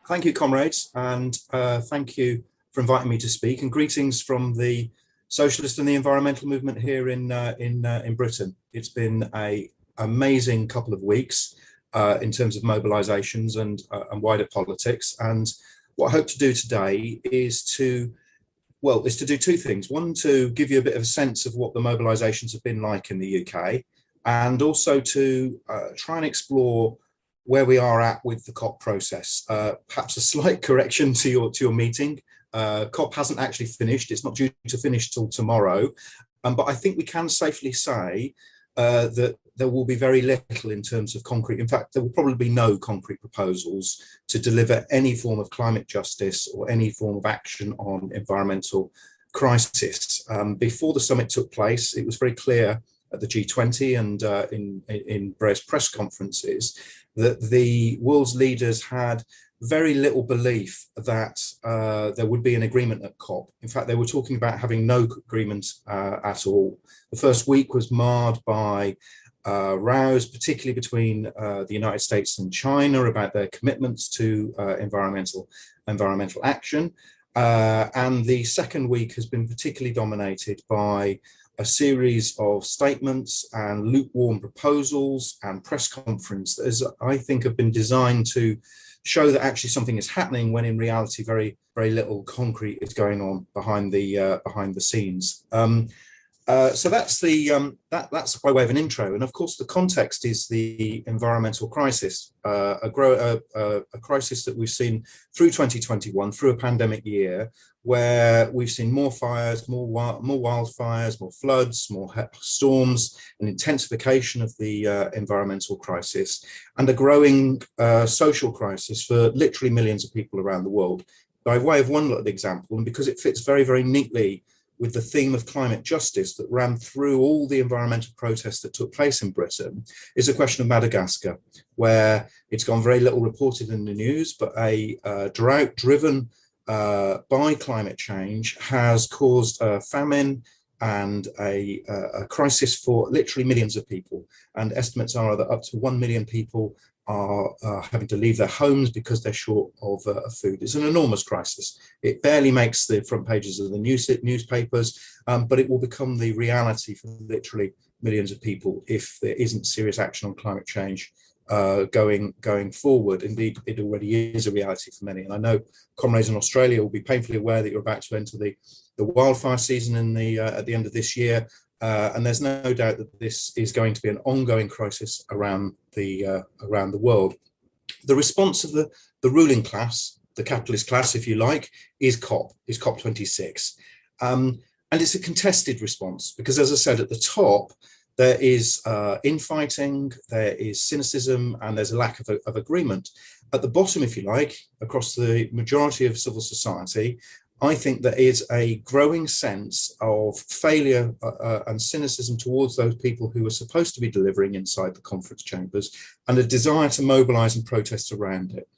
Thank you, comrades, and thank you for inviting me to speak. And greetings from the socialist and the environmental movement here in Britain. It's been an amazing couple of weeks in terms of mobilisations and wider politics. And what I hope to do today is to do two things. One, to give you a bit of a sense of what the mobilisations have been like in the UK, and also to try and explore where we are at with the COP process. Perhaps a slight correction to your meeting. COP hasn't actually finished. It's not due to finish till tomorrow. But I think we can safely say that there will be very little in terms of concrete. In fact, there will probably be no concrete proposals to deliver any form of climate justice or any form of action on environmental crisis. Before the summit took place, it was very clear at the G20 and in various press conferences that the world's leaders had very little belief that there would be an agreement at COP. In fact, they were talking about having no agreement at all. The first week was marred by rows, particularly between the United States and China about their commitments to environmental action. And the second week has been particularly dominated by a series of statements and lukewarm proposals and press conference that is, I think, have been designed to show that actually something is happening when in reality very little concrete is going on behind the scenes. So that's that's by way of an intro, and of course the context is the environmental crisis, a crisis that we've seen through 2021, through a pandemic year, where we've seen more fires, more wildfires, more floods, more storms, an intensification of the environmental crisis, and a growing social crisis for literally millions of people around the world. By way of one little example, and because it fits very neatly with the theme of climate justice that ran through all the environmental protests that took place in Britain, is a question of Madagascar, where it's gone very little reported in the news, but a drought driven by climate change has caused a famine and a crisis for literally millions of people. And estimates are that up to 1 million people are having to leave their homes because they're short of food. It's an enormous crisis. It barely makes the front pages of the newspapers, but it will become the reality for literally millions of people if there isn't serious action on climate change going forward. Indeed, it already is a reality for many. And I know comrades in Australia will be painfully aware that you're about to enter the wildfire season at the end of this year. And there's no doubt that this is going to be an ongoing crisis around the world. The response of the ruling class, the capitalist class, if you like, is COP26. And it's a contested response because, as I said, at the top, there is infighting, there is cynicism, and there's a lack of agreement. At the bottom, if you like, across the majority of civil society, I think there is a growing sense of failure and cynicism towards those people who are supposed to be delivering inside the conference chambers, and a desire to mobilise and protest around it.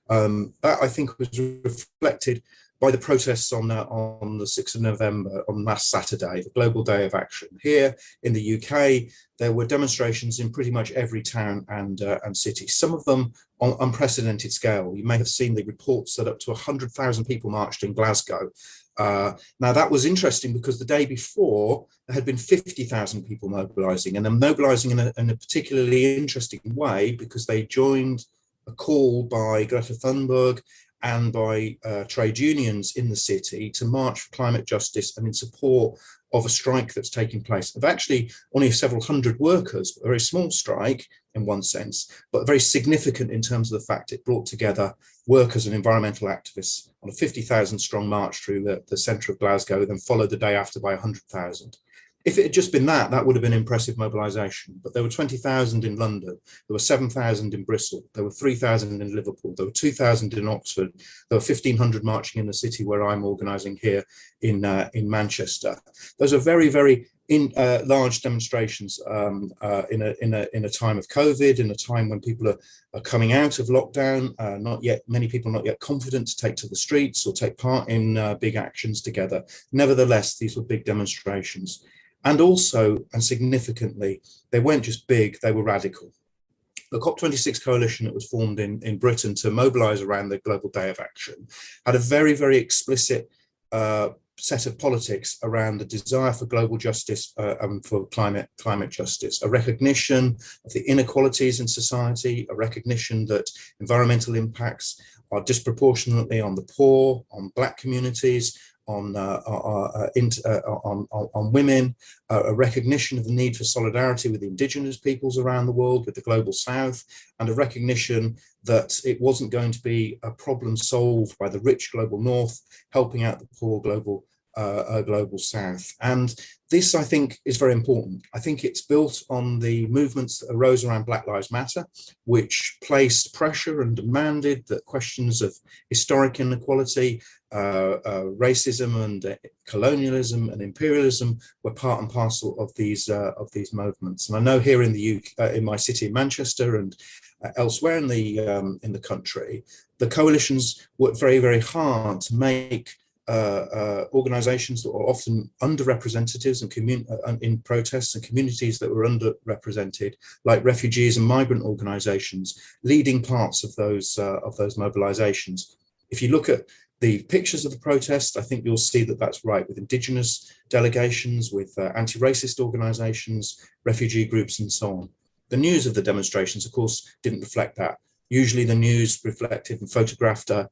That, I think, was reflected by the protests on the 6th of November, on last Saturday, the Global Day of Action. Here in the UK, there were demonstrations in pretty much every town and city, some of them on unprecedented scale. You may have seen the reports that up to 100,000 people marched in Glasgow. Now, that was interesting because the day before, there had been 50,000 people mobilising, and they're mobilising in a particularly interesting way because they joined a call by Greta Thunberg and by trade unions in the city to march for climate justice and in support of a strike that's taking place of actually only several hundred workers, a very small strike in one sense, but very significant in terms of the fact it brought together workers and environmental activists on a 50,000 strong march through the centre of Glasgow, then followed the day after by 100,000. If it had just been that would have been impressive mobilisation. But there were 20,000 in London, there were 7,000 in Bristol, there were 3,000 in Liverpool, there were 2,000 in Oxford, there were 1,500 marching in the city where I'm organising here in Manchester. Those are very large demonstrations in a time of COVID, in a time when people are coming out of lockdown, many people not yet confident to take to the streets or take part in big actions together. Nevertheless, these were big demonstrations. And also, and significantly, they weren't just big, they were radical. the COP26 coalition that was formed in Britain to mobilise around the Global Day of Action had a very, very explicit set of politics around the desire for global justice and for climate justice, a recognition of the inequalities in society, a recognition that environmental impacts are disproportionately on the poor, on Black communities, on women, a recognition of the need for solidarity with indigenous peoples around the world, with the global south, and a recognition that it wasn't going to be a problem solved by the rich global north helping out the poor global south. And this, I think, is very important. I think it's built on the movements that arose around Black Lives Matter, which placed pressure and demanded that questions of historic inequality, racism and colonialism and imperialism were part and parcel of these movements. And I know here in the UK, in my city, Manchester, and elsewhere in the country, the coalitions worked very, very hard to make organizations that were often underrepresented in protests and communities that were underrepresented, like refugees and migrant organizations, leading parts of those mobilizations. If you look at the pictures of the protest, I think you'll see that that's right, with indigenous delegations, with anti-racist organizations, refugee groups, and so on. The news of the demonstrations, of course, didn't reflect that. Usually the news reflected and photographed the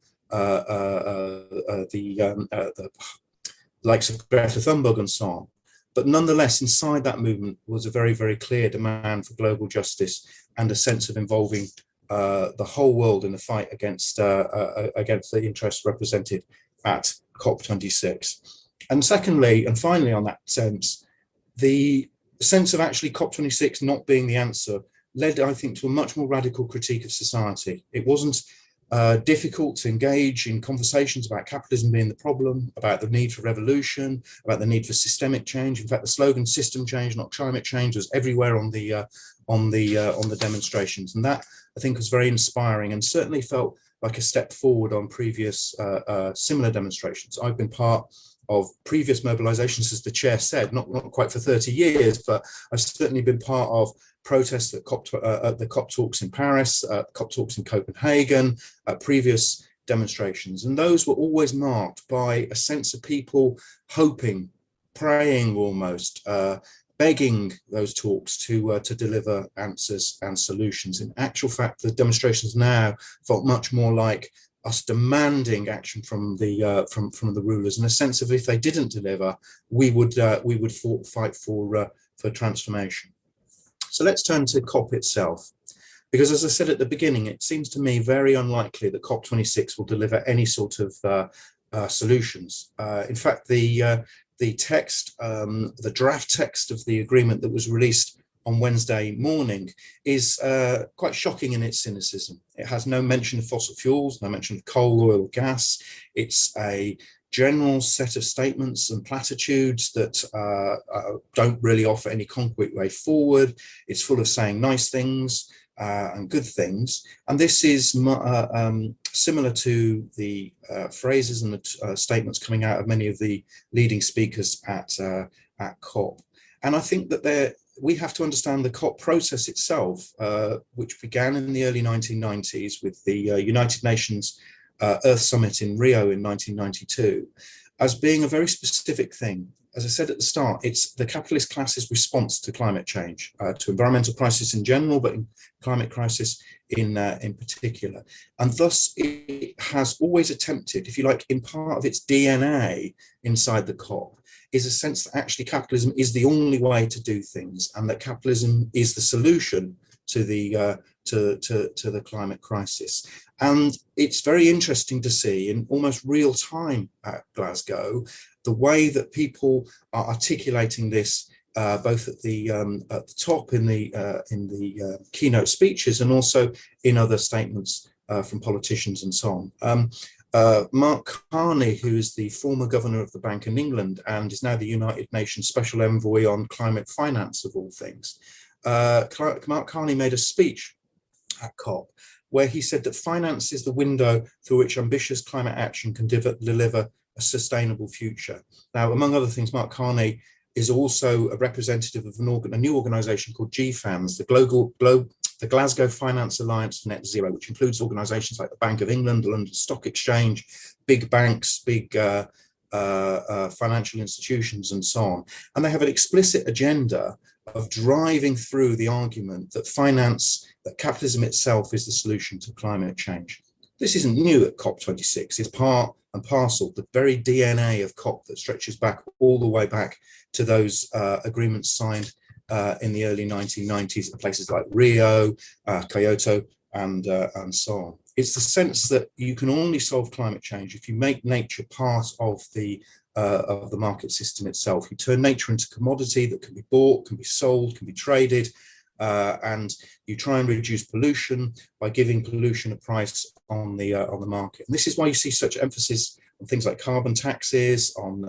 likes of Greta Thunberg and so on. But nonetheless, inside that movement was a very, very clear demand for global justice and a sense of involving the whole world in the fight against the interests represented at COP26. And secondly, and finally on that sense, the sense of actually COP26 not being the answer led, I think, to a much more radical critique of society. It wasn't difficult to engage in conversations about capitalism being the problem, about the need for revolution, about the need for systemic change. In fact, the slogan "system change, not climate change" was everywhere on the demonstrations, and that, I think, was very inspiring and certainly felt like a step forward on previous similar demonstrations. I've been part of previous mobilizations, as the chair said, not quite for 30 years, but I've certainly been part of protests at the COP talks in Paris, COP talks in Copenhagen, previous demonstrations. And those were always marked by a sense of people hoping, praying almost, begging those talks to deliver answers and solutions. In actual fact, the demonstrations now felt much more like us demanding action from the rulers, in a sense of, if they didn't deliver, we would fight for transformation. So let's turn to COP itself, because, as I said at the beginning, it seems to me very unlikely that COP26 will deliver any sort of solutions. In fact, the text, the draft text of the agreement that was released on Wednesday morning is quite shocking in its cynicism. It has no mention of fossil fuels, no mention of coal, oil, gas. It's a general set of statements and platitudes that don't really offer any concrete way forward. It's full of saying nice things and good things. And this is similar to the phrases and the statements coming out of many of the leading speakers at COP. And I think that we have to understand the COP process itself, which began in the early 1990s with the United Nations Earth Summit in Rio in 1992, as being a very specific thing. As I said at the start, it's the capitalist class's response to climate change, to environmental crisis in general, but in climate crisis in particular. And thus it has always attempted, if you like, in part of its DNA inside the COP, is a sense that actually capitalism is the only way to do things, and that capitalism is the solution to the climate crisis. And it's very interesting to see in almost real time at Glasgow the way that people are articulating this, both at the top in the keynote speeches and also in other statements from politicians and so on. Mark Carney, who is the former governor of the Bank of England and is now the United Nations Special Envoy on Climate Finance, of all things, Mark Carney made a speech at COP where he said that finance is the window through which ambitious climate action can deliver a sustainable future. Now, among other things, Mark Carney is also a representative of a new organization called GFANZ, the the Glasgow Finance Alliance for Net Zero, which includes organisations like the Bank of England, the London Stock Exchange, big banks, big financial institutions, and so on. And they have an explicit agenda of driving through the argument that that capitalism itself is the solution to climate change. This isn't new at COP26. It's part and parcel, the very DNA of COP that stretches back all the way back to those agreements signed in the early 1990s in places like Rio, Kyoto, and so on. It's the sense that you can only solve climate change if you make nature part of the market system itself. You turn nature into a commodity that can be bought, can be sold, can be traded, and you try and reduce pollution by giving pollution a price on the market. And this is why you see such emphasis on things like carbon taxes, on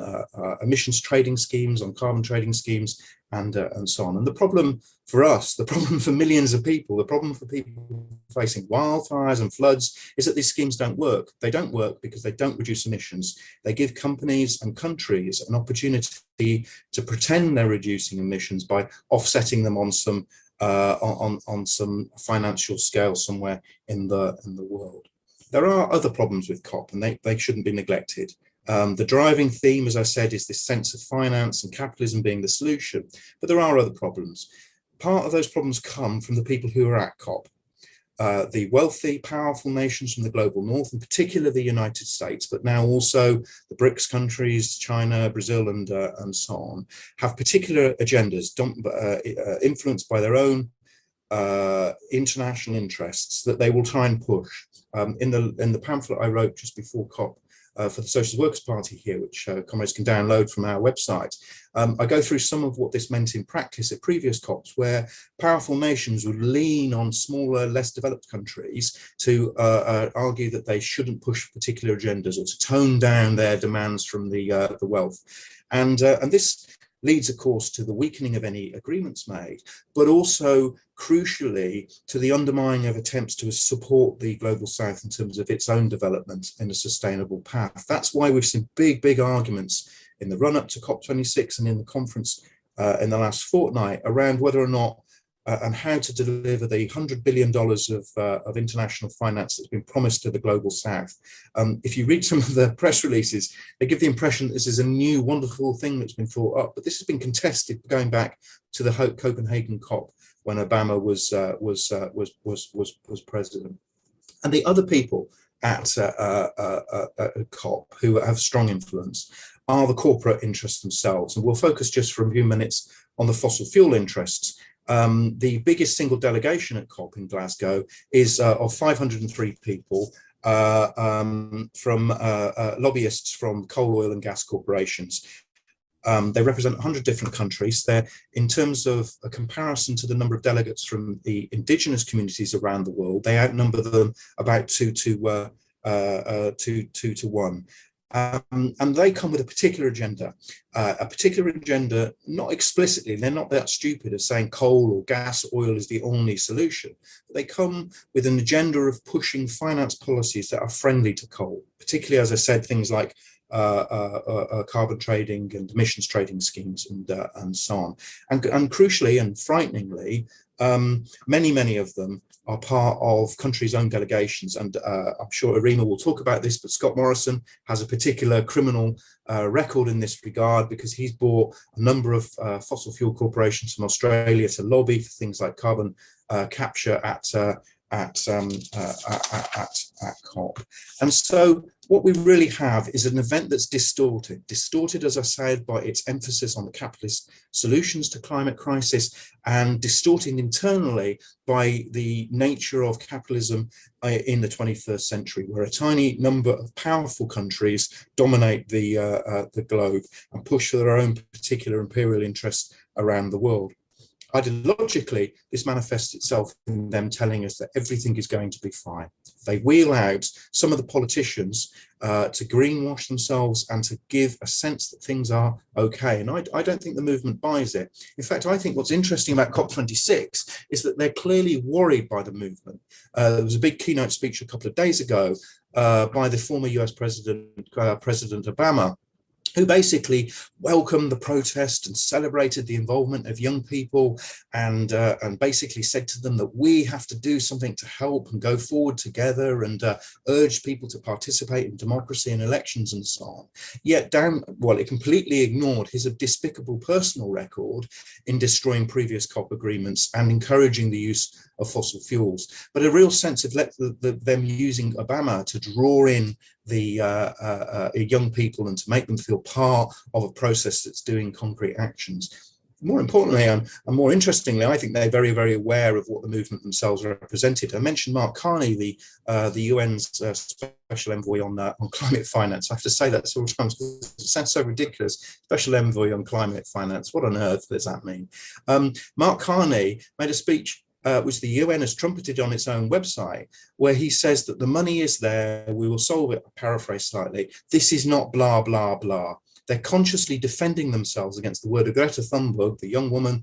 emissions trading schemes, on carbon trading schemes, and so on. And the problem for us, the problem for millions of people, the problem for people facing wildfires and floods is that these schemes don't work. They don't work because they don't reduce emissions. They give companies and countries an opportunity to pretend they're reducing emissions by offsetting them on some financial scale somewhere in the world. There are other problems with COP, and they shouldn't be neglected. The driving theme, as I said, is this sense of finance and capitalism being the solution, but there are other problems. Part of those problems come from the people who are at COP. The wealthy, powerful nations from the global north, in particular the United States, but now also the BRICS countries, China, Brazil, and so on, have particular agendas influenced by their own international interests that they will try and push. In the pamphlet I wrote just before COP for the Socialist Workers' Party here, which comrades can download from our website, I go through some of what this meant in practice at previous COPs, where powerful nations would lean on smaller, less developed countries to argue that they shouldn't push particular agendas or to tone down their demands from the wealth. And this leads, of course, to the weakening of any agreements made, but also, crucially, to the undermining of attempts to support the Global South in terms of its own development in a sustainable path. That's why we've seen big arguments in the run-up to COP26 and in the conference in the last fortnight around whether or not and how to deliver the $100 billion of international finance that's been promised to the Global South. If you read some of the press releases, they give the impression that this is a new, wonderful thing that's been thought up, but this has been contested going back to the Copenhagen COP when Obama was president. And the other people at COP who have strong influence are the corporate interests themselves. And we'll focus just for a few minutes on the fossil fuel interests. The biggest single delegation at COP in Glasgow is of 503 people from lobbyists from coal, oil and gas corporations. They represent 100 different countries. They're, in terms of a comparison to the number of delegates from the indigenous communities around the world, they outnumber them about 2 to 1. And they come with a particular agenda, not explicitly, they're not that stupid as saying coal or gas, oil is the only solution. But they come with an agenda of pushing finance policies that are friendly to coal, particularly, as I said, things like carbon trading and emissions trading schemes and so on. And crucially and frighteningly, many of them are part of countries' own delegations, and I'm sure Erima will talk about this, but Scott Morrison has a particular criminal record in this regard because he's brought a number of fossil fuel corporations from Australia to lobby for things like carbon capture at COP. And so what we really have is an event that's distorted, as I said, by its emphasis on the capitalist solutions to climate crisis, and distorted internally by the nature of capitalism in the 21st century, where a tiny number of powerful countries dominate the globe and push for their own particular imperial interests around the world. Ideologically, this manifests itself in them telling us that everything is going to be fine. They wheel out some of the politicians to greenwash themselves and to give a sense that things are okay. And I don't think the movement buys it. In fact, I think what's interesting about COP26 is that they're clearly worried by the movement. There was a big keynote speech a couple of days ago by the former US President Obama, who basically welcomed the protest and celebrated the involvement of young people, and basically said to them that we have to do something to help and go forward together, and urged people to participate in democracy and elections and so on. Yet it completely ignored his despicable personal record in destroying previous COP agreements and encouraging the use of fossil fuels, but a real sense of them using Obama to draw in the young people and to make them feel part of a process that's doing concrete actions. More importantly, and more interestingly, I think they're very, very aware of what the movement themselves represented. I mentioned Mark Carney, the UN's special envoy on climate finance. I have to say that several times because it sounds so ridiculous. Special envoy on climate finance. What on earth does that mean? Mark Carney made a speech which the UN has trumpeted on its own website, where he says that the money is there, we will solve it, paraphrase slightly, this is not blah, blah, blah. They're consciously defending themselves against the word of Greta Thunberg, the young woman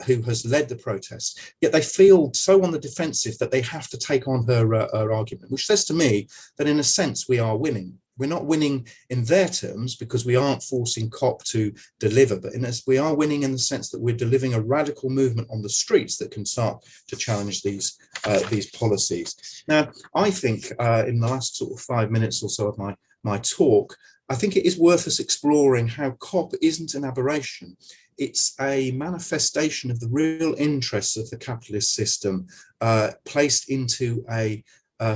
who has led the protest. Yet they feel so on the defensive that they have to take on her argument, which says to me that in a sense we are winning. We're not winning in their terms because we aren't forcing COP to deliver, but we are winning in the sense that we're delivering a radical movement on the streets that can start to challenge these policies. Now, I think in the last sort of 5 minutes or so of my talk, I think it is worth us exploring how COP isn't an aberration. It's a manifestation of the real interests of the capitalist system placed into a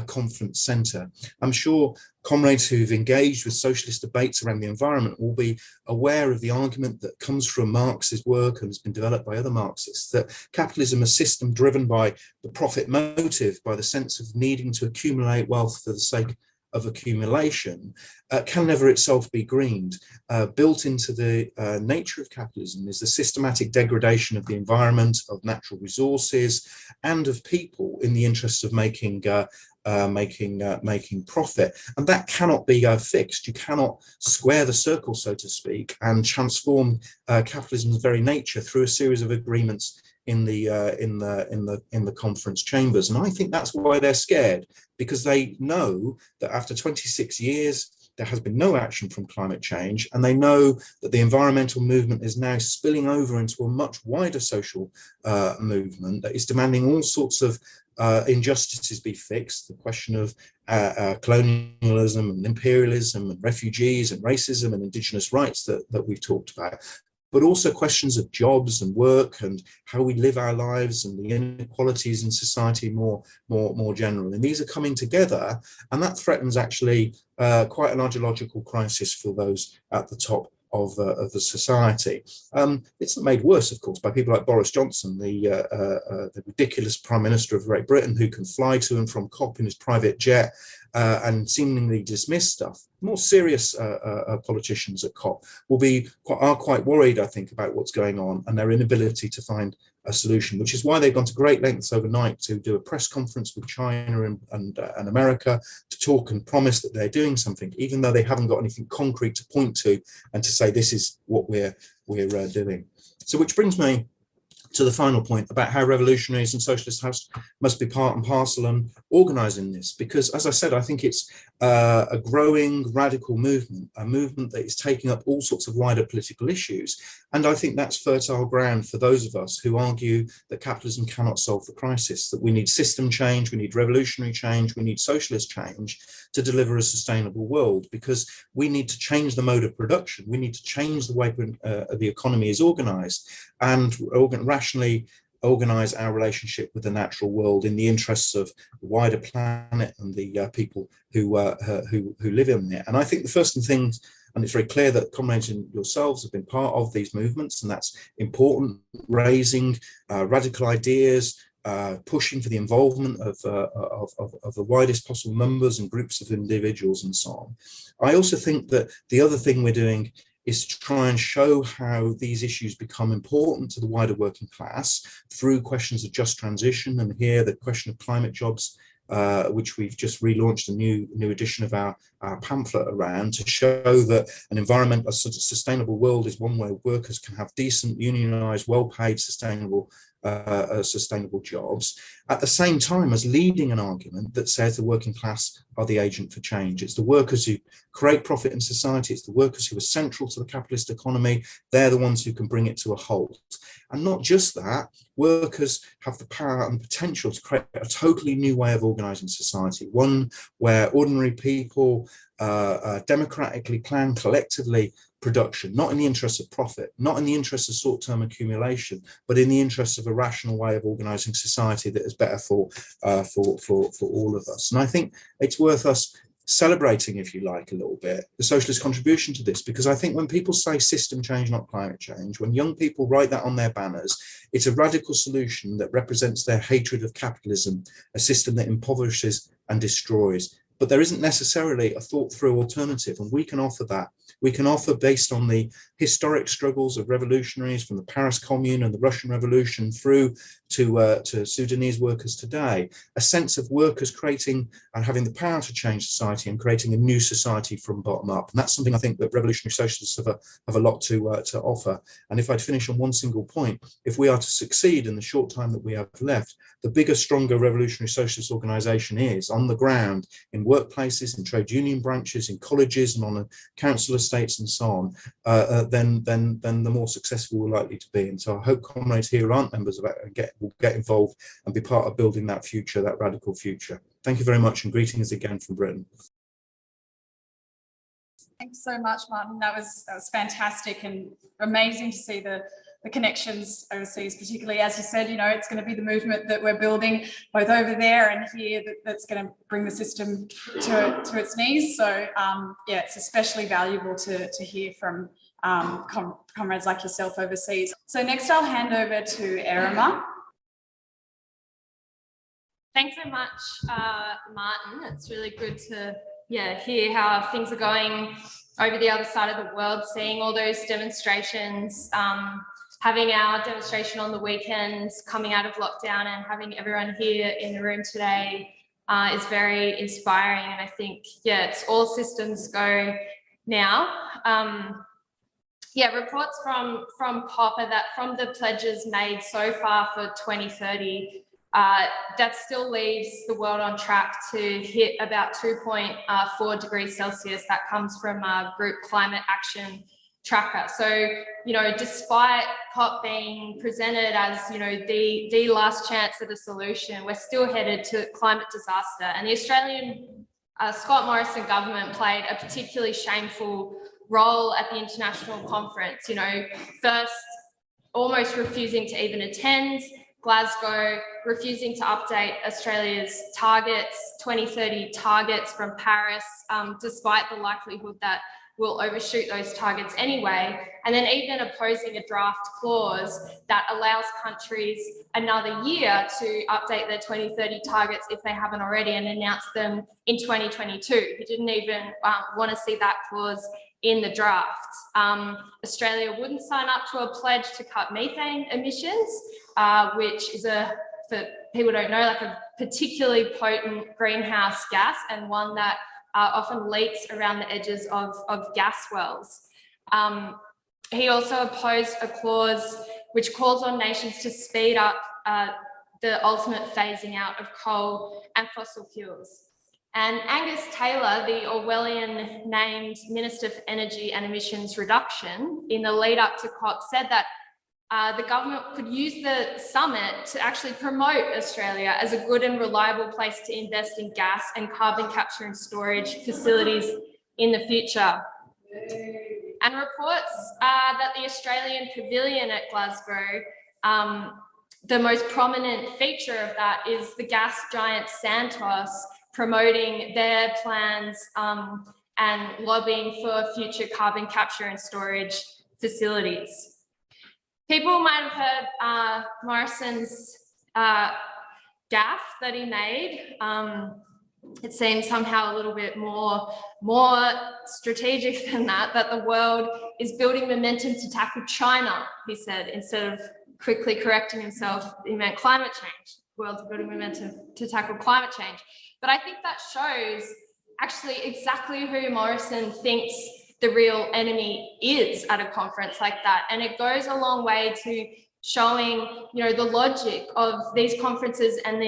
conference centre. I'm sure comrades who've engaged with socialist debates around the environment will be aware of the argument that comes from Marx's work and has been developed by other Marxists, that capitalism, a system driven by the profit motive, by the sense of needing to accumulate wealth for the sake of accumulation, can never itself be greened. Built into the nature of capitalism is the systematic degradation of the environment, of natural resources, and of people in the interests of making profit, and that cannot be fixed. You cannot square the circle, so to speak, and transform capitalism's very nature through a series of agreements in the conference chambers. And I think that's why they're scared, because they know that after 26 years there has been no action from climate change, and they know that the environmental movement is now spilling over into a much wider social movement that is demanding all sorts of injustices be fixed, the question of colonialism and imperialism and refugees and racism and indigenous rights that we've talked about, but also questions of jobs and work and how we live our lives and the inequalities in society more generally. And these are coming together, and that threatens actually quite a large ecological crisis for those at the top of the society. It's made worse, of course, by people like Boris Johnson, the ridiculous Prime Minister of Great Britain, who can fly to and from COP in his private jet and seemingly dismiss stuff. More serious politicians at COP are quite worried, I think, about what's going on and their inability to find a solution, which is why they've gone to great lengths overnight to do a press conference with China and America to talk and promise that they're doing something, even though they haven't got anything concrete to point to and to say this is what we're doing. So, which brings me to the final point about how revolutionaries and socialists must be part and parcel and organising this, because, as I said, I think it's a growing radical movement, a movement that is taking up all sorts of wider political issues. And I think that's fertile ground for those of us who argue that capitalism cannot solve the crisis, that we need system change, we need revolutionary change, we need socialist change to deliver a sustainable world, because we need to change the mode of production, we need to change the way the economy is organised, and rationally organise our relationship with the natural world in the interests of the wider planet and the people who live in it. And I think the first thing, and it's very clear that comrades and yourselves have been part of these movements, and that's important, raising radical ideas, pushing for the involvement of the widest possible numbers and groups of individuals and so on. I also think that the other thing we're doing is to try and show how these issues become important to the wider working class through questions of just transition. And here the question of climate jobs, which we've just relaunched a new edition of our pamphlet around, to show that a sustainable world is one where workers can have decent, unionised, well-paid, sustainable sustainable jobs, at the same time as leading an argument that says the working class are the agent for change. It's the workers who create profit in society. It's the workers who are central to the capitalist economy. They're the ones who can bring it to a halt. And not just that, workers have the power and potential to create a totally new way of organizing society, one where ordinary people democratically plan collectively production, not in the interest of profit, not in the interest of short-term accumulation, but in the interest of a rational way of organizing society that is better for all of us. And I think it's worth us celebrating, if you like, a little bit, the socialist contribution to this, because I think when people say system change, not climate change, when young people write that on their banners, it's a radical solution that represents their hatred of capitalism, a system that impoverishes and destroys. But there isn't necessarily a thought-through alternative, and we can offer that. We can offer, based on the historic struggles of revolutionaries from the Paris Commune and the Russian Revolution through to Sudanese workers today, a sense of workers creating and having the power to change society and creating a new society from bottom up. And that's something I think that revolutionary socialists have a lot to offer. And if I'd finish on one single point, if we are to succeed in the short time that we have left, the bigger, stronger revolutionary socialist organization is on the ground, in workplaces, in trade union branches, in colleges and on council estates and so on, then the more successful we're likely to be. And so I hope comrades here who aren't members of it will get involved and be part of building that future, that radical future. Thank you very much, and greetings again from Britain. Thanks so much, Martin. That was fantastic and amazing to see the connections overseas, particularly, as you said, you know, it's going to be the movement that we're building both over there and here that's going to bring the system to its knees. So yeah, it's especially valuable to hear from comrades like yourself overseas. So next I'll hand over to Erima. Thanks so much, Martin. It's really good to hear how things are going over the other side of the world, seeing all those demonstrations, having our demonstration on the weekends, coming out of lockdown, and having everyone here in the room today is very inspiring. And I think, it's all systems go now. Reports from COP are that from the pledges made so far for 2030, that still leaves the world on track to hit about 2.4 degrees Celsius. That comes from our group Climate Action Tracker. So, you know, despite COP being presented as, you know, the last chance at a solution, we're still headed to climate disaster. And the Australian Scott Morrison government played a particularly shameful role at the international conference, you know, first almost refusing to even attend, Glasgow refusing to update Australia's targets, 2030 targets from Paris, despite the likelihood that we'll overshoot those targets anyway, and then even opposing a draft clause that allows countries another year to update their 2030 targets if they haven't already and announce them in 2022. He didn't even want to see that clause in the draft. Australia wouldn't sign up to a pledge to cut methane emissions, which is for people who don't know, like a particularly potent greenhouse gas, and one that often leaks around the edges of gas wells. He also opposed a clause which calls on nations to speed up the ultimate phasing out of coal and fossil fuels. And Angus Taylor, the Orwellian named Minister for Energy and Emissions Reduction, in the lead up to COP, said that the government could use the summit to actually promote Australia as a good and reliable place to invest in gas and carbon capture and storage facilities in the future. And reports that the Australian Pavilion at Glasgow, the most prominent feature of that is the gas giant Santos promoting their plans and lobbying for future carbon capture and storage facilities. People might have heard Morrison's gaffe that he made. It seems somehow a little bit more strategic than that the world is building momentum to tackle China, he said, instead of quickly correcting himself. He meant climate change. The world's building momentum to tackle climate change. But I think that shows actually exactly who Morrison thinks the real enemy is at a conference like that. And it goes a long way to showing, you know, the logic of these conferences and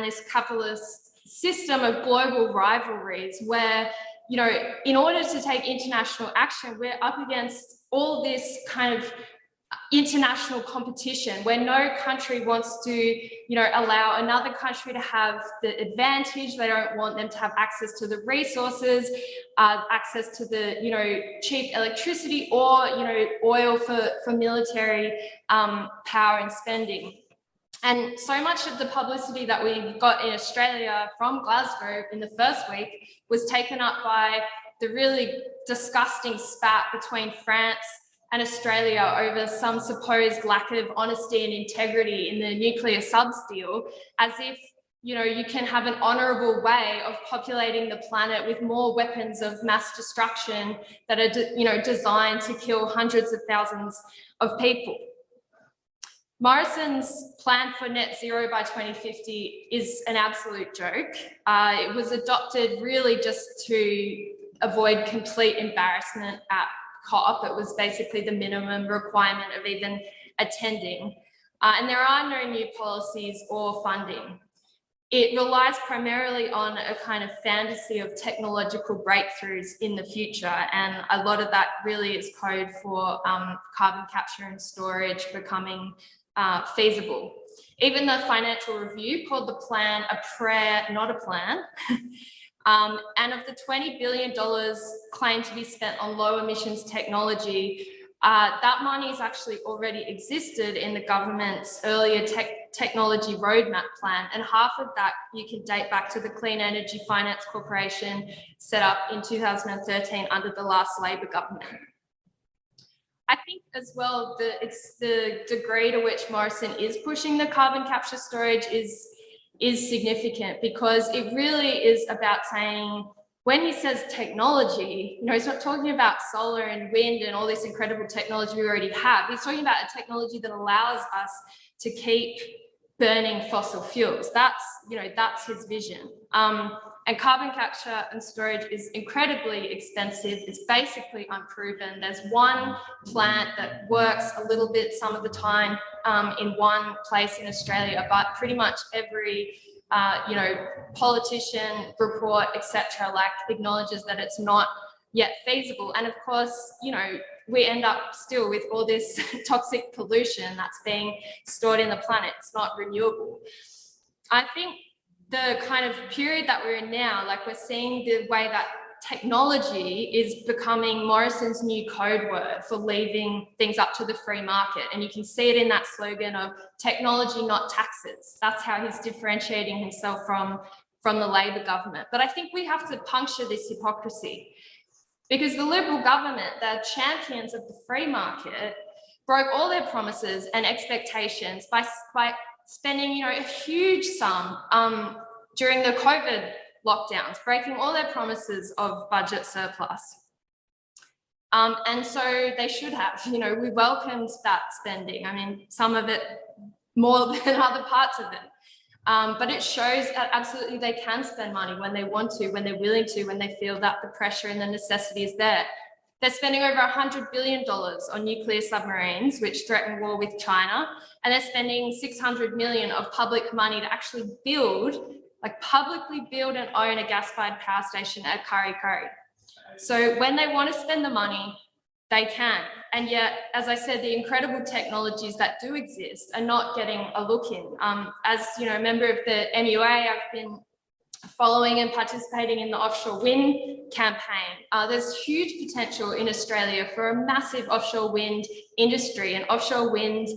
this capitalist system of global rivalries where, you know, in order to take international action, we're up against all this kind of international competition where no country wants to, you know, allow another country to have the advantage. They don't want them to have access to the resources, access to the, you know, cheap electricity or, you know, oil for military power and spending. And so much of the publicity that we got in Australia from Glasgow in the first week was taken up by the really disgusting spat between France and Australia over some supposed lack of honesty and integrity in the nuclear subs deal, as if, you know, you can have an honourable way of populating the planet with more weapons of mass destruction that are, you know, designed to kill hundreds of thousands of people. Morrison's plan for net zero by 2050 is an absolute joke. It was adopted really just to avoid complete embarrassment at COP. It was basically the minimum requirement of even attending. And there are no new policies or funding. It relies primarily on a kind of fantasy of technological breakthroughs in the future. And a lot of that really is code for carbon capture and storage becoming feasible. Even the Financial Review called the plan a prayer, not a plan. And of the $20 billion claimed to be spent on low emissions technology, that money has actually already existed in the government's earlier technology roadmap plan. And half of that you can date back to the Clean Energy Finance Corporation set up in 2013 under the last Labor government. I think as well, it's the degree to which Morrison is pushing the carbon capture storage is significant, because it really is about saying, when he says technology, you know, he's not talking about solar and wind and all this incredible technology we already have. He's talking about a technology that allows us to keep burning fossil fuels. That's, you know, that's his vision. And carbon capture and storage is incredibly expensive. It's basically unproven. There's one plant that works a little bit some of the time in one place in Australia, but pretty much every you know, politician, report, etc., like acknowledges that it's not yet feasible. And of course, you know, we end up still with all this toxic pollution that's being stored in the planet. It's not renewable. I think the kind of period that we're in now, like we're seeing the way that technology is becoming Morrison's new code word for leaving things up to the free market. And you can see it in that slogan of technology, not taxes. That's how he's differentiating himself from the Labor government. But I think we have to puncture this hypocrisy, because the Liberal government, they're champions of the free market, broke all their promises and expectations by spending, you know, a huge sum during the COVID lockdowns, breaking all their promises of budget surplus. And so they should have, you know, we welcomed that spending. I mean, some of it more than other parts of it. But it shows that absolutely they can spend money when they want to, when they're willing to, when they feel that the pressure and the necessity is there. They're spending over $100 billion on nuclear submarines, which threaten war with China. And they're spending $600 million of public money to actually build, like publicly build and own a gas-fired power station at Kurri Kurri. So when they want to spend the money, they can. And yet, as I said, the incredible technologies that do exist are not getting a look in. As you know, a member of the MUA, I've been following and participating in the offshore wind campaign. There's huge potential in Australia for a massive offshore wind industry, and offshore wind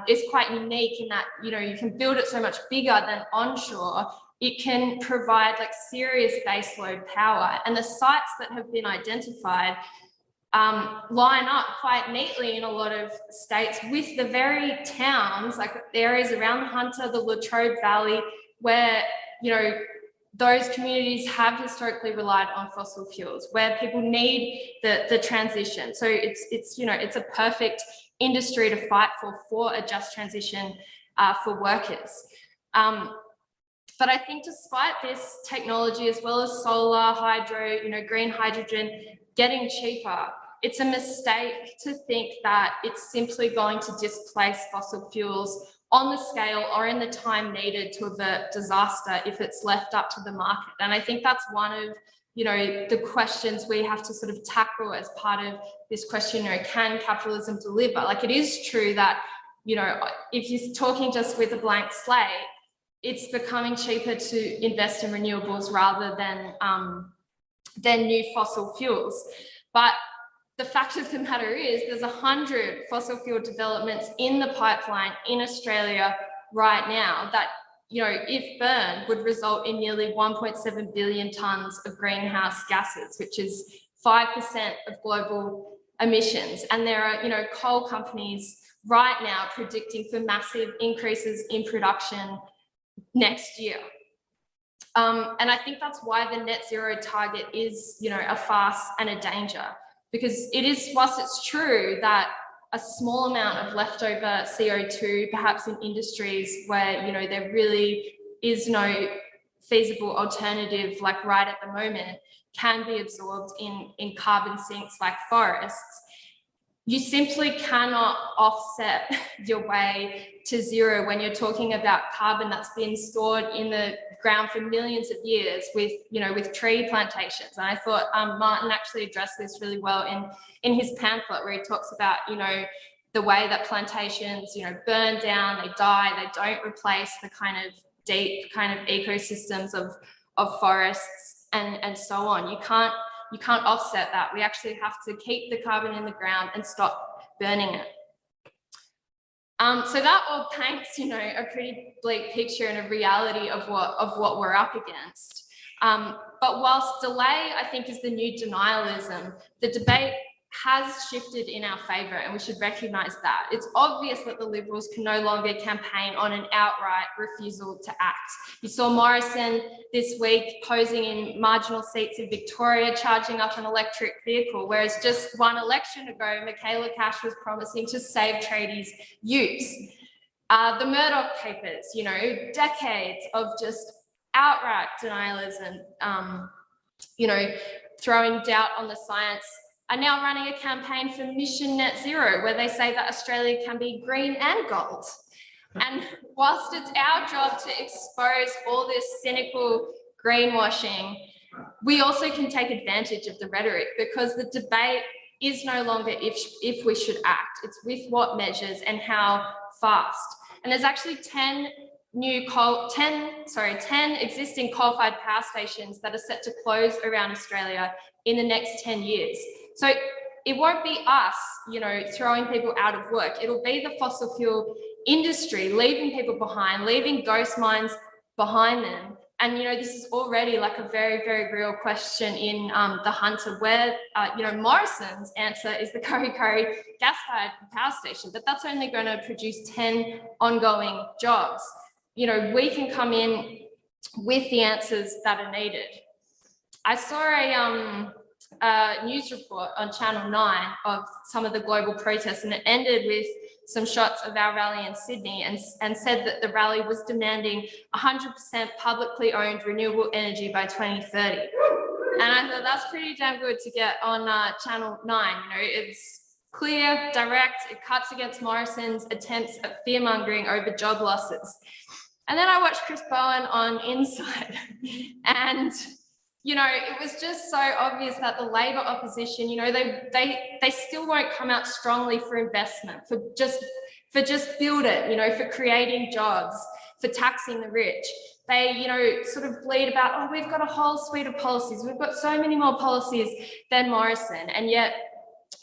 is quite unique in that, you know, you can build it so much bigger than onshore. It can provide like serious baseload power, and the sites that have been identified line up quite neatly in a lot of states with the very towns, like areas around the Hunter, the Latrobe Valley, where, you know, those communities have historically relied on fossil fuels, where people need the transition. So it's you know, it's a perfect industry to fight for a just transition for workers. But I think despite this technology, as well as solar, hydro, you know, green hydrogen getting cheaper, it's a mistake to think that it's simply going to displace fossil fuels on the scale or in the time needed to avert disaster if it's left up to the market. And I think that's one of, the questions we have to sort of tackle as part of this question, can capitalism deliver? Like, it is true that, if you're talking just with a blank slate, it's becoming cheaper to invest in renewables rather than new fossil fuels. But the fact of the matter is there's 100 fossil fuel developments in the pipeline in Australia right now that, if burned, would result in nearly 1.7 billion tonnes of greenhouse gases, which is 5% of global emissions. And there are, coal companies right now predicting for massive increases in production next year. And I think that's why the net zero target is, a farce and a danger, because it is, whilst it's true that a small amount of leftover CO2, perhaps in industries where, there really is no feasible alternative, like right at the moment, can be absorbed in carbon sinks like forests, you simply cannot offset your way to zero when you're talking about carbon that's been stored in the ground for millions of years with tree plantations. And I thought Martin actually addressed this really well in his pamphlet, where he talks about, the way that plantations, burn down, they die, they don't replace the kind of deep kind of ecosystems of forests and so on. You can't offset that. We actually have to keep the carbon in the ground and stop burning it. So that all paints, a pretty bleak picture and a reality of what we're up against. But whilst delay, I think, is the new denialism, the debate has shifted in our favour, and we should recognise that. It's obvious that the Liberals can no longer campaign on an outright refusal to act. You saw Morrison this week posing in marginal seats in Victoria, charging up an electric vehicle, whereas just one election ago, Michaela Cash was promising to save tradies' utes. The Murdoch papers, decades of just outright denialism, throwing doubt on the science, are now running a campaign for Mission Net Zero, where they say that Australia can be green and gold. And whilst it's our job to expose all this cynical greenwashing, we also can take advantage of the rhetoric, because the debate is no longer if we should act, it's with what measures and how fast. And there's actually 10 existing coal-fired power stations that are set to close around Australia in the next 10 years. So it won't be us, throwing people out of work. It'll be the fossil fuel industry leaving people behind, leaving ghost mines behind them. And, this is already like a very, very real question in the Hunter, where, Morrison's answer is the Kurri Kurri gas-fired power station, but that's only going to produce 10 ongoing jobs. We can come in with the answers that are needed. I saw a news report on Channel 9 of some of the global protests, and it ended with some shots of our rally in Sydney, and said that the rally was demanding 100% publicly owned renewable energy by 2030. And I thought that's pretty damn good to get on Channel 9. It's clear, direct, it cuts against Morrison's attempts at fear-mongering over job losses. And then I watched Chris Bowen on Inside, and it was just so obvious that the Labor opposition, they still won't come out strongly for investment, for just build it, for creating jobs, for taxing the rich. They, sort of bleat about, we've got a whole suite of policies. We've got so many more policies than Morrison. And yet,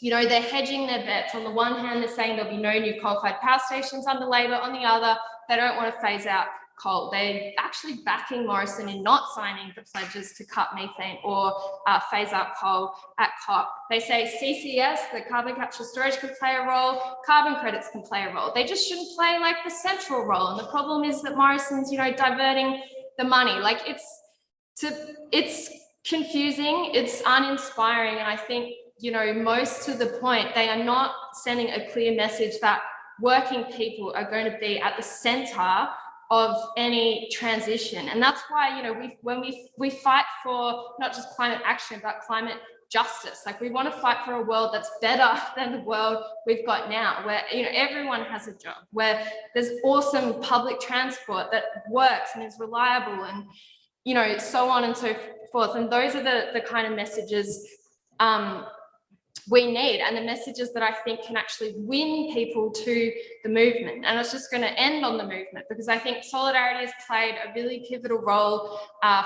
they're hedging their bets. On the one hand, they're saying there'll be no new coal-fired power stations under Labor. On the other, they don't want to phase out coal. They're actually backing Morrison in not signing the pledges to cut methane or phase out coal at COP. They say CCS, the carbon capture storage, could play a role, carbon credits can play a role. They just shouldn't play like the central role. And the problem is that Morrison's, diverting the money. Like it's confusing, it's uninspiring. And I think, most to the point, they are not sending a clear message that working people are going to be at the center of any transition. And that's why, when we fight for not just climate action, but climate justice. Like, we want to fight for a world that's better than the world we've got now, where, you know, everyone has a job, where there's awesome public transport that works and is reliable, and, you know, so on and so forth. And those are the kind of messages we need, and the messages that I think can actually win people to the movement. And I was just going to end on the movement, because I think solidarity has played a really pivotal role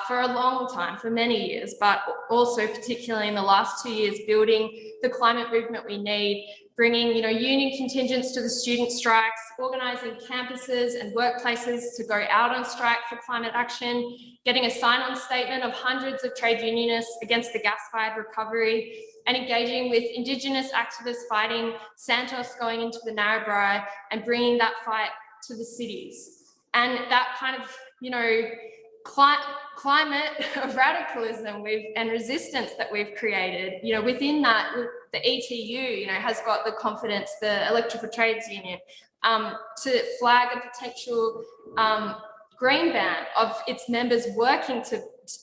for a long time, for many years, but also particularly in the last 2 years, building the climate movement we need, bringing, you know, union contingents to the student strikes, organising campuses and workplaces to go out on strike for climate action, getting a sign-on statement of hundreds of trade unionists against the gas-fired recovery, and engaging with Indigenous activists fighting Santos going into the Narrabri and bringing that fight to the cities. And that kind of, you know, climate radicalism and resistance that we've created, you know, within that, the ETU, you know, has got the confidence, the Electrical Trades Union, to flag a potential green ban of its members working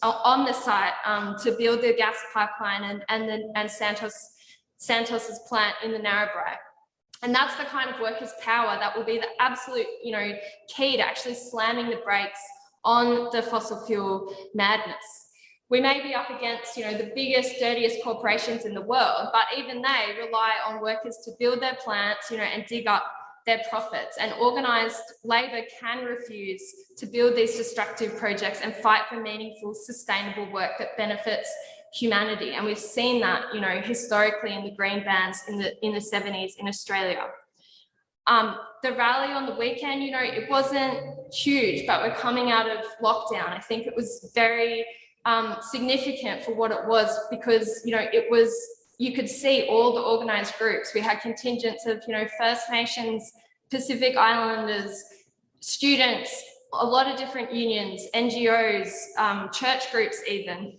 on the site to build the gas pipeline and Santos's plant in the Narrabri. And that's the kind of workers' power that will be the absolute, you know, key to actually slamming the brakes on the fossil fuel madness. We may be up against, you know, the biggest, dirtiest corporations in the world, but even they rely on workers to build their plants, you know, and dig up their profits. And organised labour can refuse to build these destructive projects and fight for meaningful, sustainable work that benefits humanity. And we've seen that, you know, historically in the green bans in the 70s in Australia. The rally on the weekend, you know, it wasn't huge, but we're coming out of lockdown. I think it was very significant for what it was, because, you know, it was, you could see all the organised groups. We had contingents of, you know, First Nations, Pacific Islanders, students, a lot of different unions, NGOs, church groups even.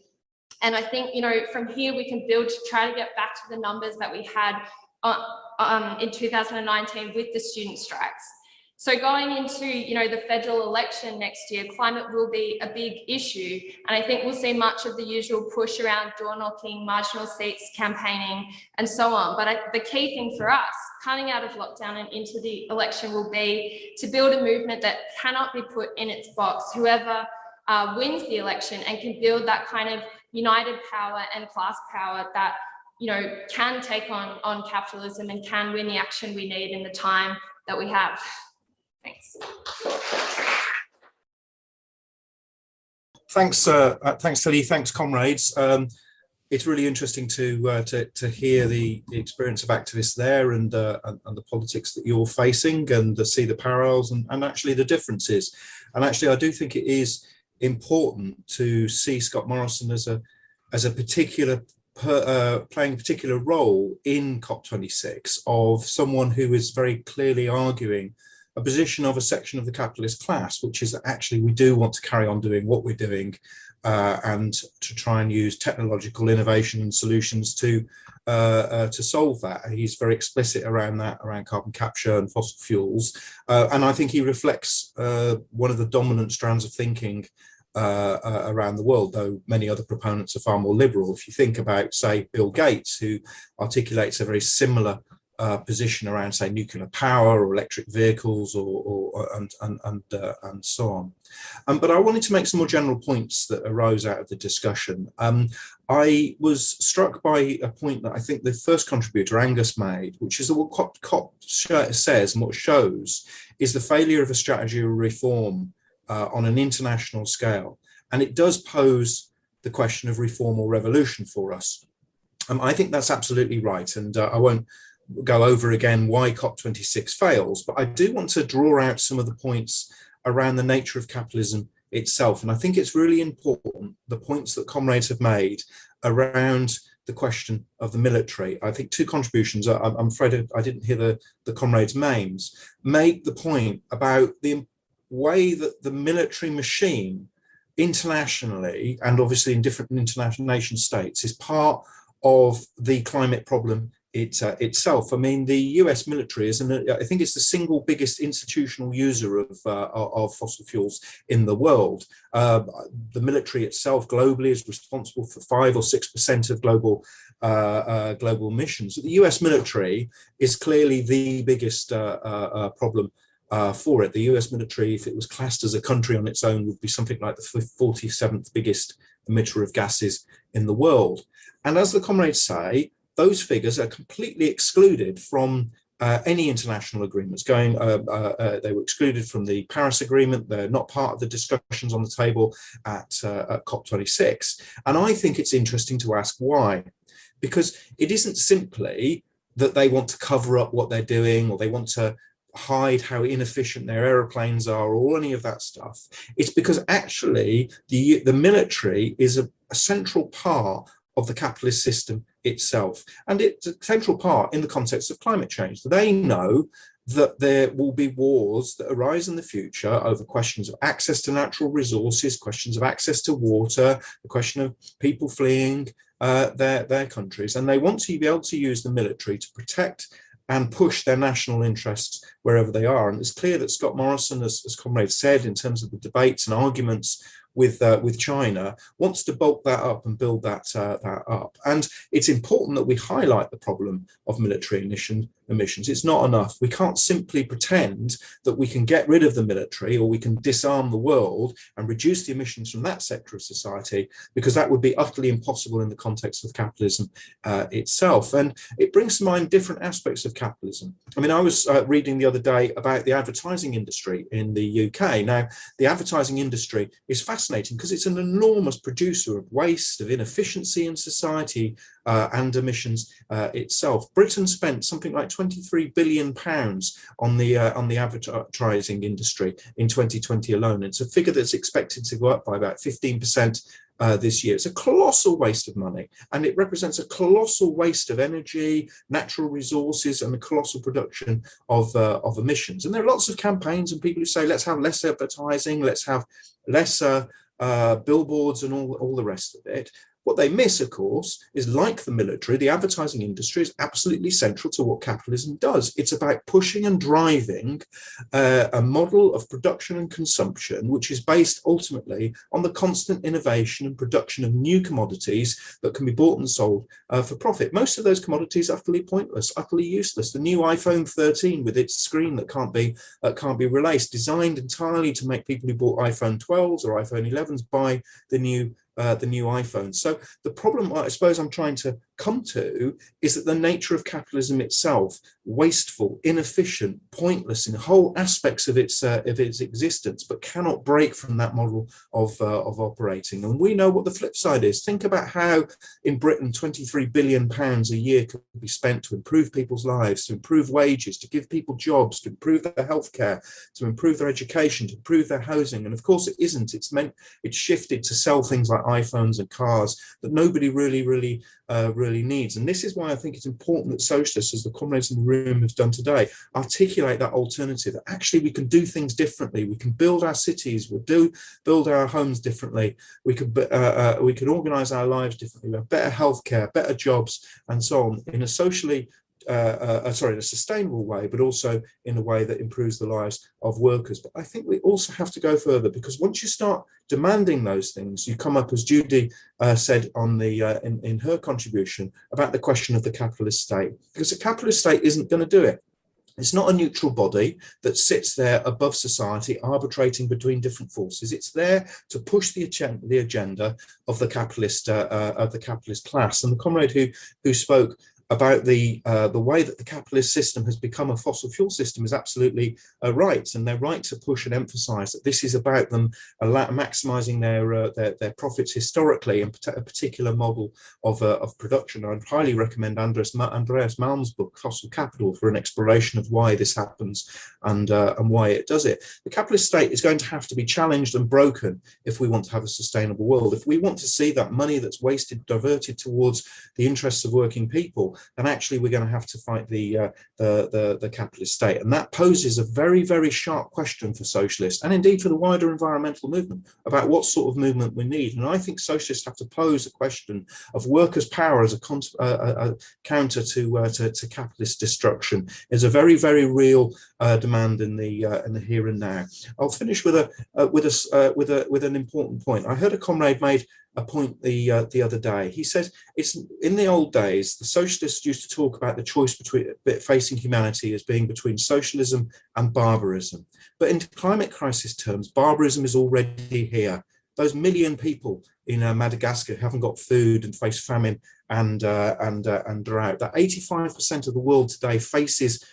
And I think, you know, from here we can build to try to get back to the numbers that we had in 2019 with the student strikes. So going into, you know, the federal election next year, climate will be a big issue. And I think we'll see much of the usual push around door knocking, marginal seats campaigning, and so on. But the key thing for us coming out of lockdown and into the election will be to build a movement that cannot be put in its box. Whoever wins the election and can build that kind of united power and class power that, you know, can take on capitalism and can win the action we need in the time that we have. Thanks. Thanks, Tilly. Thanks, comrades. It's really interesting to hear the experience of activists there and the politics that you're facing, and to see the parallels and actually the differences. And actually, I do think it is important to see Scott Morrison as a particular playing a particular role in COP26 of someone who is very clearly arguing a position of a section of the capitalist class, which is that actually we do want to carry on doing what we're doing and to try and use technological innovation and solutions to solve that. He's very explicit around that, around carbon capture and fossil fuels. And I think he reflects one of the dominant strands of thinking around the world, though many other proponents are far more liberal. If you think about, say, Bill Gates, who articulates a very similar position around, say, nuclear power or electric vehicles and so on. But I wanted to make some more general points that arose out of the discussion. I was struck by a point that I think the first contributor, Angus, made, which is that what COP says and what shows is the failure of a strategy of reform on an international scale. And it does pose the question of reform or revolution for us. I think that's absolutely right. And I won't go over again why COP26 fails, but I do want to draw out some of the points around the nature of capitalism itself. And I think it's really important, the points that comrades have made around the question of the military. I think two contributions, I'm afraid I didn't hear the comrades' names, make the point about the way that the military machine internationally, and obviously in different international nation states, is part of the climate problem itself. I mean, the US military is, I think it's the single biggest institutional user of fossil fuels in the world. The military itself globally is responsible for 5 or 6% of global global emissions. The US military is clearly the biggest problem for it. The US military, if it was classed as a country on its own, would be something like the 47th biggest emitter of gases in the world. And as the comrades say, those figures are completely excluded from any international agreements they were excluded from the Paris Agreement. They're not part of the discussions on the table at COP26. And I think it's interesting to ask why, because it isn't simply that they want to cover up what they're doing, or they want to hide how inefficient their aeroplanes are, or any of that stuff. It's because actually the military is a central part of the capitalist system itself. And it's a central part in the context of climate change. They know that there will be wars that arise in the future over questions of access to natural resources, questions of access to water, the question of people fleeing their countries. And they want to be able to use the military to protect and push their national interests wherever they are. And it's clear that Scott Morrison, as Comrade said, in terms of the debates and arguments with China, wants to bulk that up and build that up. And it's important that we highlight the problem of military emissions. It's not enough. We can't simply pretend that we can get rid of the military, or we can disarm the world and reduce the emissions from that sector of society, because that would be utterly impossible in the context of capitalism itself. And it brings to mind different aspects of capitalism. I mean, I was reading the other day about the advertising industry in the UK. Now, the advertising industry is fascinating because it's an enormous producer of waste, of inefficiency in society, and emissions itself. Britain spent something like £23 billion on the advertising industry in 2020 alone. It's a figure that's expected to go up by about 15% this year. It's a colossal waste of money, and it represents a colossal waste of energy, natural resources, and a colossal production of emissions. And there are lots of campaigns and people who say, let's have less advertising, let's have less billboards and all the rest of it. What they miss, of course, is, like the military, the advertising industry is absolutely central to what capitalism does. It's about pushing and driving a model of production and consumption, which is based ultimately on the constant innovation and production of new commodities that can be bought and sold for profit. Most of those commodities are utterly pointless, utterly useless. The new iPhone 13 with its screen that can't be released, designed entirely to make people who bought iPhone 12s or iPhone 11s buy the new iPhone. So the problem, I suppose, I'm trying to come to is that the nature of capitalism itself, wasteful, inefficient, pointless in whole aspects of its existence, but cannot break from that model of operating. And we know what the flip side is. Think about how in Britain £23 billion a year could be spent to improve people's lives, to improve wages, to give people jobs, to improve their healthcare, to improve their education, to improve their housing. And of course it isn't. It's shifted to sell things like iPhones and cars that nobody really needs. And this is why I think it's important that socialists, as the comrades in the room have done today, articulate that alternative, that actually we can do things differently. We can build our cities, we'll build our homes differently. We can organize our lives differently. We have better healthcare, better jobs, and so on, in a socially in a sustainable way, but also in a way that improves the lives of workers. But I think we also have to go further, because once you start demanding those things, you come up, as Judy said on the in her contribution, about the question of the capitalist state, because the capitalist state isn't going to do it. It's not a neutral body that sits there above society, arbitrating between different forces. It's there to push the agenda of the capitalist class. And the comrade who spoke about the way that the capitalist system has become a fossil fuel system is absolutely right, and they're right to push and emphasise that this is about them maximising their profits historically, and a particular model of production. I'd highly recommend Andreas Malm's book Fossil Capital for an exploration of why this happens and why it does it. The capitalist state is going to have to be challenged and broken if we want to have a sustainable world. If we want to see that money that's wasted diverted towards the interests of working people, then actually we're going to have to fight the capitalist state. And that poses a very, very sharp question for socialists, and indeed for the wider environmental movement, about what sort of movement we need. And I think socialists have to pose a question of workers' power as a counter to capitalist destruction. Is a very, very real demand in the here and now. I'll finish with an important point. I heard a comrade made a point the other day. He said, it's in the old days, the socialists used to talk about the choice between facing humanity as being between socialism and barbarism. But in climate crisis terms, barbarism is already here. Those million people in Madagascar who haven't got food and face famine and drought. That 85% of the world today faces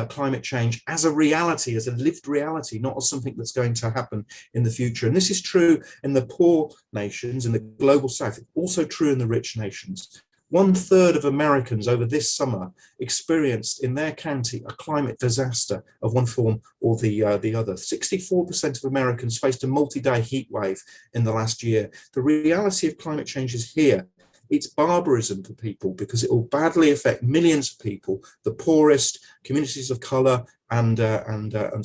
climate change as a reality, as a lived reality, not as something that's going to happen in the future. And this is true in the poor nations, in the global south, it's also true in the rich nations. 1/3 of Americans over this summer experienced in their county a climate disaster of one form or the other. 64% of Americans faced a multi-day heat wave in the last year. The reality of climate change is here. It's barbarism for people because it will badly affect millions of people, the poorest, communities of colour, and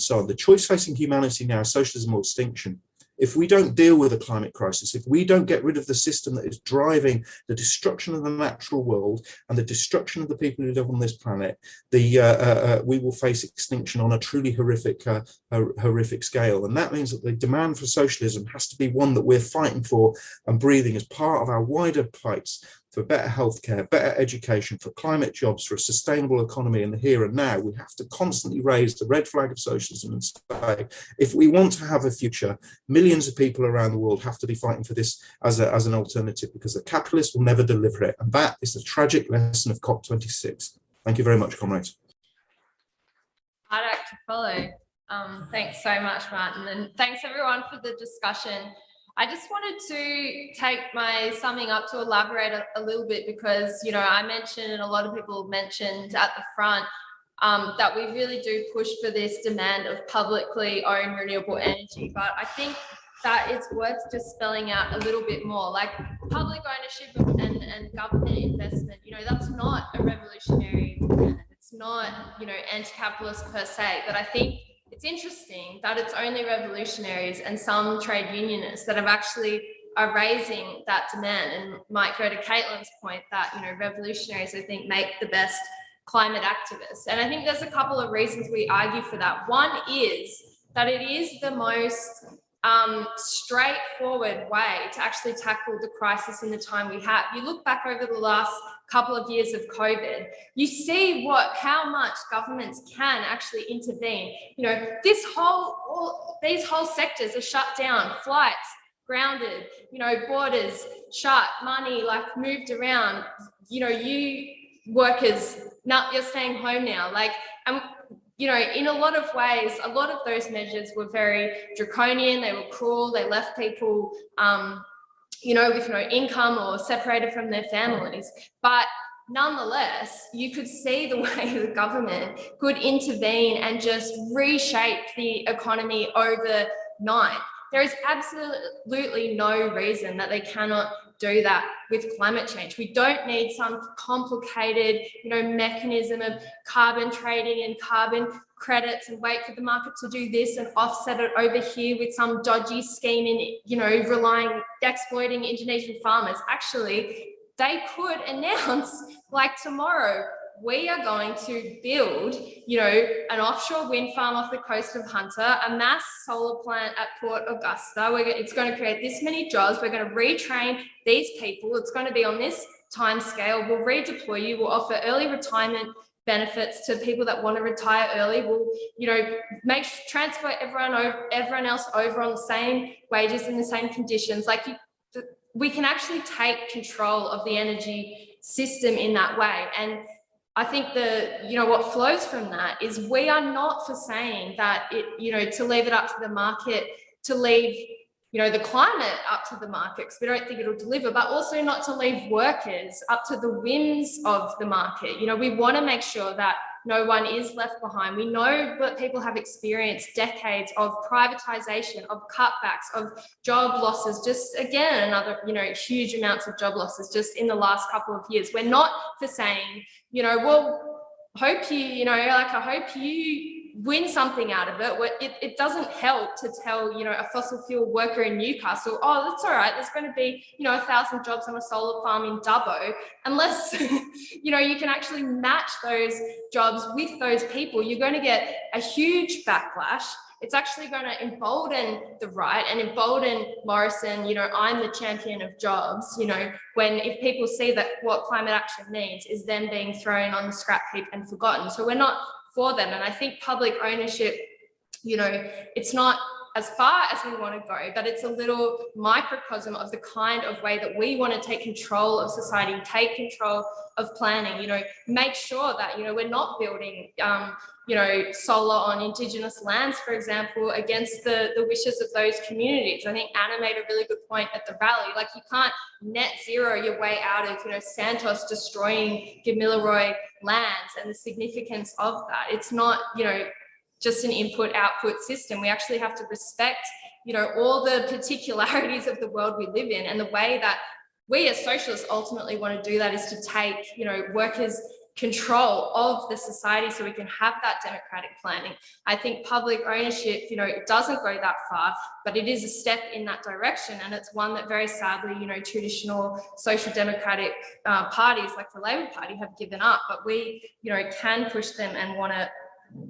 so on. The choice facing humanity now is socialism or extinction. If we don't deal with the climate crisis, if we don't get rid of the system that is driving the destruction of the natural world and the destruction of the people who live on this planet, we will face extinction on a truly horrific scale. And that means that the demand for socialism has to be one that we're fighting for and breathing as part of our wider fights for better healthcare, better education, for climate jobs, for a sustainable economy in the here and now. We have to constantly raise the red flag of socialism and say, if we want to have a future, millions of people around the world have to be fighting for this as an alternative, because the capitalists will never deliver it. And that is the tragic lesson of COP26. Thank you very much, comrades. I'd like to follow. Thanks so much, Martin, and thanks everyone for the discussion. I just wanted to take my summing up to elaborate a little bit, because, you know, I mentioned, and a lot of people mentioned at the front, that we really do push for this demand of publicly owned renewable energy. But I think that it's worth just spelling out a little bit more, like public ownership and government investment. You know, that's not a revolutionary demand. It's not, you know, anti-capitalist per se, but I think it's interesting that it's only revolutionaries and some trade unionists that are raising that demand, and might go to Caitlin's point that, you know, revolutionaries, I think, make the best climate activists. And I think there's a couple of reasons we argue for that. One is that it is the most straightforward way to actually tackle the crisis in the time we have. You look back over the last couple of years of COVID, you see how much governments can actually intervene. You know, these whole sectors are shut down, flights grounded, you know, borders shut, money like moved around. You know, you workers, you're staying home now. Like, you know, in a lot of ways, a lot of those measures were very draconian. They were cruel. They left people, you know, with no income or separated from their families. But nonetheless, you could see the way the government could intervene and just reshape the economy overnight. There is absolutely no reason that they cannot do that with climate change. We don't need some complicated, you know, mechanism of carbon trading and carbon credits and wait for the market to do this and offset it over here with some dodgy scheme in, you know, exploiting Indonesian farmers. Actually, they could announce, like, tomorrow, we are going to build, you know, an offshore wind farm off the coast of Hunter, a mass solar plant at Port Augusta. It's going to create this many jobs. We're going to retrain these people. It's going to be on this time scale. We'll redeploy you. We'll offer early retirement benefits to people that want to retire early. We'll, you know, transfer everyone else over on the same wages and the same conditions. Like, we can actually take control of the energy system in that way. And I think you know, what flows from that is we are not for saying that you know, to leave it up to the market, to leave, you know, the climate up to the market, because we don't think it'll deliver, but also not to leave workers up to the whims of the market. You know, we want to make sure that no one is left behind. We know that people have experienced decades of privatization, of cutbacks, of job losses, just again, another, you know, huge amounts of job losses just in the last couple of years. We're not for saying, you know, well, I hope you win something out of it. It doesn't help to tell, you know, a fossil fuel worker in Newcastle, oh, that's all right, there's going to be, you know, 1,000 jobs on a solar farm in Dubbo, unless, you know, you can actually match those jobs with those people. You're going to get a huge backlash. it's actually going to embolden the right and embolden Morrison, you know, I'm the champion of jobs, you know, when if people see that what climate action means is then being thrown on the scrap heap and forgotten. So we're not for them. And I think public ownership, you know, it's not as far as we want to go, but it's a little microcosm of the kind of way that we want to take control of society, take control of planning, you know, make sure that, you know, we're not building, you know, solar on Indigenous lands, for example, against the wishes of those communities. I think Anna made a really good point at the rally. Like, you can't net zero your way out of, you know, Santos destroying Gamilaroi lands and the significance of that. It's not, you know, just an input-output system. We actually have to respect, you know, all the particularities of the world we live in, and the way that we as socialists ultimately want to do that is to take, you know, workers' control of the society so we can have that democratic planning. I think public ownership, you know, it doesn't go that far, but it is a step in that direction, and it's one that very sadly, you know, traditional social democratic parties like the Labor Party have given up, but we, you know, can push them and want to,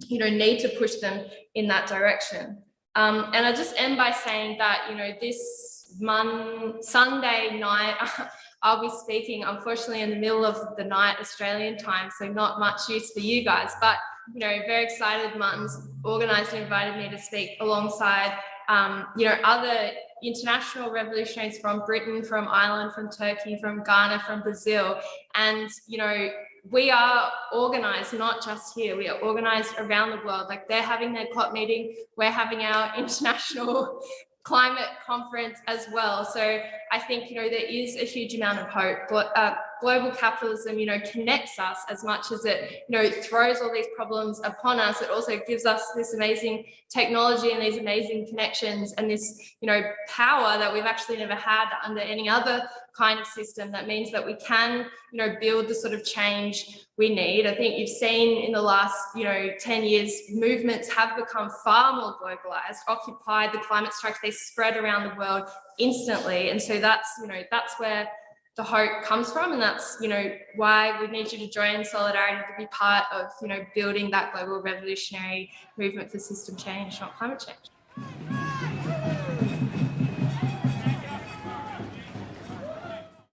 you know, need to push them in that direction. And I just end by saying that, you know, this Sunday night, I'll be speaking, unfortunately, in the middle of the night, Australian time, so not much use for you guys, but, you know, very excited. Martin's organised and invited me to speak alongside, you know, other international revolutionaries from Britain, from Ireland, from Turkey, from Ghana, from Brazil. And, you know, we are organised, not just here, we are organised around the world. Like, they're having their COP meeting, we're having our international climate conference as well. So I think, you know, there is a huge amount of hope. Global capitalism, you know, connects us as much as it, you know, throws all these problems upon us. It also gives us this amazing technology and these amazing connections and this, you know, power that we've actually never had under any other kind of system. That means that we can, you know, build the sort of change we need. I think you've seen in the last, you know, 10 years, movements have become far more globalized. Occupy, the climate strikes, they spread around the world instantly. And so that's, you know, that's where the hope comes from. And that's, you know, why we need you to join Solidarity, to be part of, you know, building that global revolutionary movement for system change, not climate change.